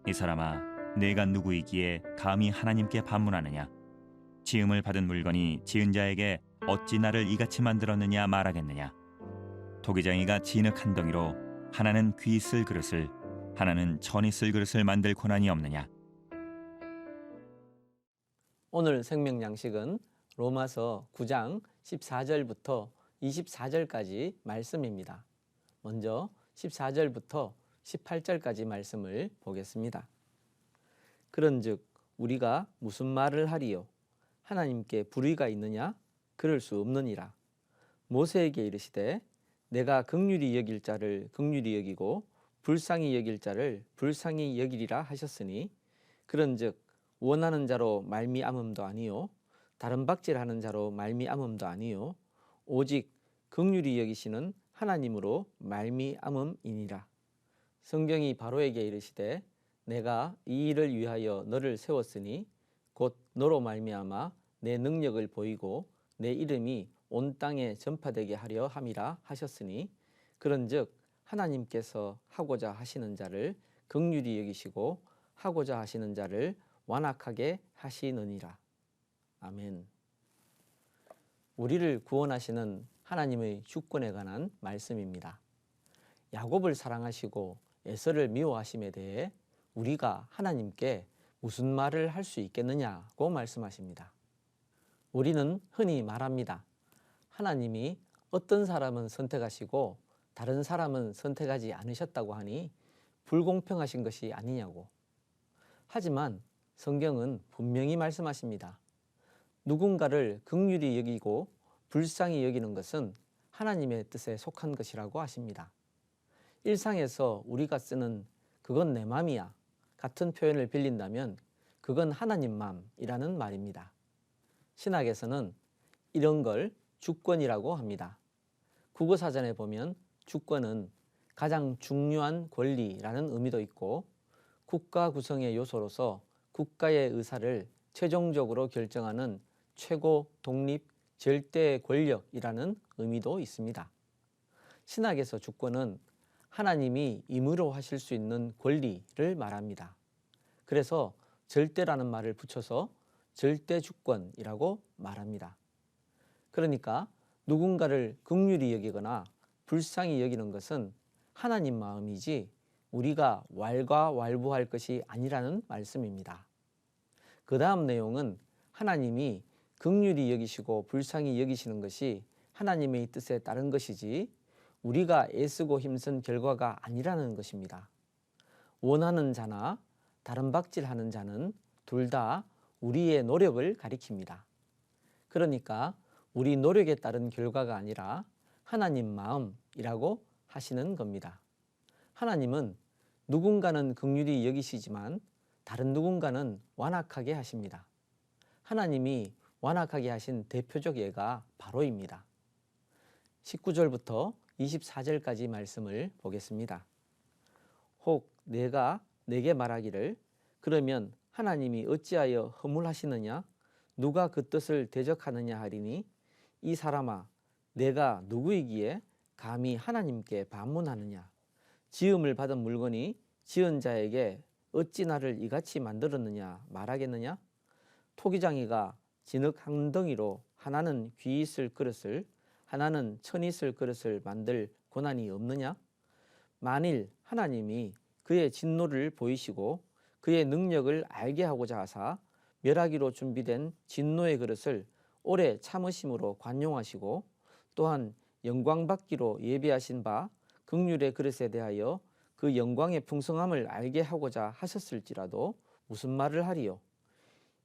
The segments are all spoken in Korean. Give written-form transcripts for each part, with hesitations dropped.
이 사람아, 내가 누구이기에 감히 하나님께 반문하느냐? 지음을 받은 물건이 지은 자에게 어찌 나를 이같이 만들었느냐 말하겠느냐? 토기장이가 진흙 한 덩이로 하나는 귀 쓸 그릇을, 하나는 천이 쓸 그릇을 만들 고난이 없느냐? 오늘 생명 양식은 로마서 9장 14절부터 24절까지 말씀입니다. 먼저 14절부터 18절까지 말씀을 보겠습니다. 그런즉 우리가 무슨 말을 하리요? 하나님께 불의가 있느냐? 그럴 수 없느니라. 모세에게 이르시되 내가 긍휼히 여길 자를 긍휼히 여기고 불쌍히 여길 자를 불쌍히 여기리라 하셨으니, 그런즉 원하는 자로 말미암음도 아니요 다른 박질하는 자로 말미암음도 아니요 오직 긍휼히 여기시는 하나님으로 말미암음이니라. 성경이 바로에게 이르시되 내가 이 일을 위하여 너를 세웠으니 곧 너로 말미암아 내 능력을 보이고 내 이름이 온 땅에 전파되게 하려 함이라 하셨으니, 그런즉 하나님께서 하고자 하시는 자를 긍휼히 여기시고 하고자 하시는 자를 완악하게 하시느니라. 아멘. 우리를 구원하시는 하나님의 주권에 관한 말씀입니다. 야곱을 사랑하시고 에서를 미워하심에 대해 우리가 하나님께 무슨 말을 할 수 있겠느냐고 말씀하십니다. 우리는 흔히 말합니다. 하나님이 어떤 사람은 선택하시고 다른 사람은 선택하지 않으셨다고 하니 불공평하신 것이 아니냐고. 하지만 성경은 분명히 말씀하십니다. 누군가를 긍휼히 여기고 불쌍히 여기는 것은 하나님의 뜻에 속한 것이라고 하십니다. 일상에서 우리가 쓰는 그건 내 맘이야 같은 표현을 빌린다면 그건 하나님 맘이라는 말입니다. 신학에서는 이런 걸 주권이라고 합니다. 국어사전에 보면 주권은 가장 중요한 권리라는 의미도 있고 국가 구성의 요소로서 국가의 의사를 최종적으로 결정하는 최고 독립 절대 권력이라는 의미도 있습니다. 신학에서 주권은 하나님이 임의로 하실 수 있는 권리를 말합니다. 그래서 절대라는 말을 붙여서 절대 주권이라고 말합니다. 그러니까 누군가를 긍휼히 여기거나 불쌍히 여기는 것은 하나님 마음이지 우리가 왈가왈부할 것이 아니라는 말씀입니다. 그 다음 내용은 하나님이 긍휼히 여기시고 불쌍히 여기시는 것이 하나님의 뜻에 따른 것이지 우리가 애쓰고 힘쓴 결과가 아니라는 것입니다. 원하는 자나 다른 박질하는 자는 둘 다 우리의 노력을 가리킵니다. 그러니까 우리 노력에 따른 결과가 아니라 하나님 마음이라고 하시는 겁니다. 하나님은 누군가는 긍휼히 여기시지만 다른 누군가는 완악하게 하십니다. 하나님이 완악하게 하신 대표적 예가 바로입니다. 19절부터 24절까지 말씀을 보겠습니다. 혹 내가 내게 말하기를 그러면 하나님이 어찌하여 허물하시느냐? 누가 그 뜻을 대적하느냐 하리니, 이 사람아 내가 누구이기에 감히 하나님께 반문하느냐? 지음을 받은 물건이 지은 자에게 어찌 나를 이같이 만들었느냐 말하겠느냐? 토기장이가 진흙 한 덩이로 하나는 귀 있을 그릇을 하나는 천 있을 그릇을 만들 고난이 없느냐? 만일 하나님이 그의 진노를 보이시고 그의 능력을 알게 하고자 하사 멸하기로 준비된 진노의 그릇을 오래 참으심으로 관용하시고 또한 영광 받기로 예비하신 바 긍휼의 그릇에 대하여 그 영광의 풍성함을 알게 하고자 하셨을지라도 무슨 말을 하리요?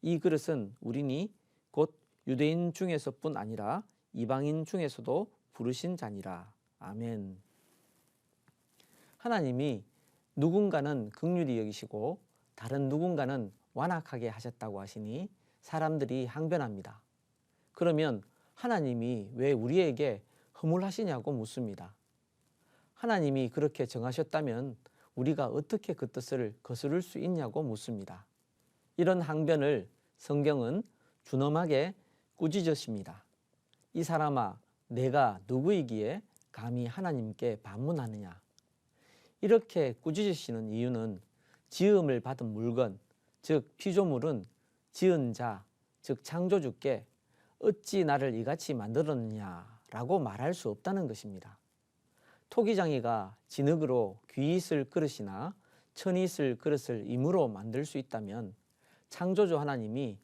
이 그릇은 우리니 곧 유대인 중에서뿐 아니라 이방인 중에서도 부르신 자니라. 아멘. 하나님이 누군가는 긍휼히 여기시고 다른 누군가는 완악하게 하셨다고 하시니 사람들이 항변합니다. 그러면 하나님이 왜 우리에게 허물하시냐고 묻습니다. 하나님이 그렇게 정하셨다면 우리가 어떻게 그 뜻을 거스를 수 있냐고 묻습니다. 이런 항변을 성경은 준엄하게 꾸짖으십니다. 이 사람아 내가 누구이기에 감히 하나님께 반문하느냐? 이렇게 꾸짖으시는 이유는 지음을 받은 물건, 즉 피조물은 지은 자, 즉 창조주께 어찌 나를 이같이 만들었느냐라고 말할 수 없다는 것입니다. 토기장이가 진흙으로 귀 있을 그릇이나 천이 있을 그릇을 임으로 만들 수 있다면 창조주 하나님이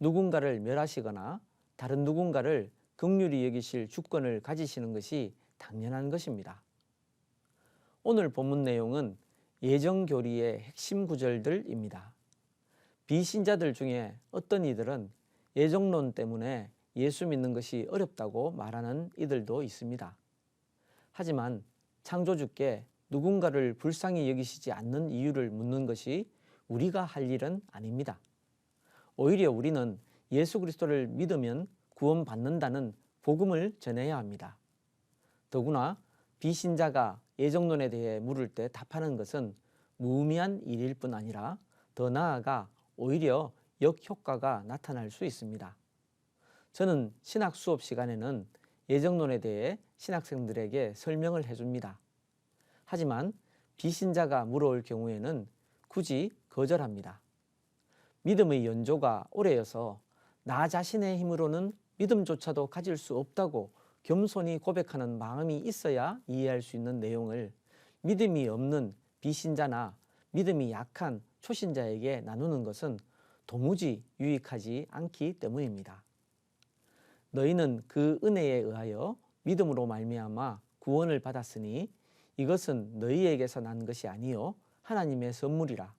누군가를 멸하시거나 다른 누군가를 긍휼히 여기실 주권을 가지시는 것이 당연한 것입니다. 오늘 본문 내용은 예정교리의 핵심 구절들입니다. 비신자들 중에 어떤 이들은 예정론 때문에 예수 믿는 것이 어렵다고 말하는 이들도 있습니다. 하지만 창조주께 누군가를 불쌍히 여기시지 않는 이유를 묻는 것이 우리가 할 일은 아닙니다. 오히려 우리는 예수 그리스도를 믿으면 구원받는다는 복음을 전해야 합니다. 더구나 비신자가 예정론에 대해 물을 때 답하는 것은 무의미한 일일 뿐 아니라 더 나아가 오히려 역효과가 나타날 수 있습니다. 저는 신학 수업 시간에는 예정론에 대해 신학생들에게 설명을 해줍니다. 하지만 비신자가 물어올 경우에는 굳이 거절합니다. 믿음의 연조가 오래여서 나 자신의 힘으로는 믿음조차도 가질 수 없다고 겸손히 고백하는 마음이 있어야 이해할 수 있는 내용을 믿음이 없는 비신자나 믿음이 약한 초신자에게 나누는 것은 도무지 유익하지 않기 때문입니다. 너희는 그 은혜에 의하여 믿음으로 말미암아 구원을 받았으니 이것은 너희에게서 난 것이 아니요 하나님의 선물이라.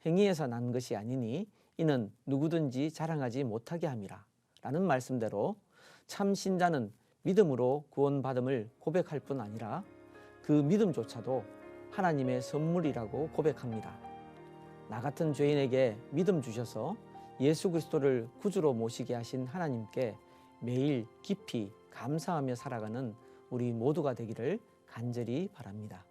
행위에서 난 것이 아니니 이는 누구든지 자랑하지 못하게 함이라. 라는 말씀대로 참 신자는 믿음으로 구원받음을 고백할 뿐 아니라 그 믿음조차도 하나님의 선물이라고 고백합니다. 나 같은 죄인에게 믿음 주셔서 예수 그리스도를 구주로 모시게 하신 하나님께 매일 깊이 감사하며 살아가는 우리 모두가 되기를 간절히 바랍니다.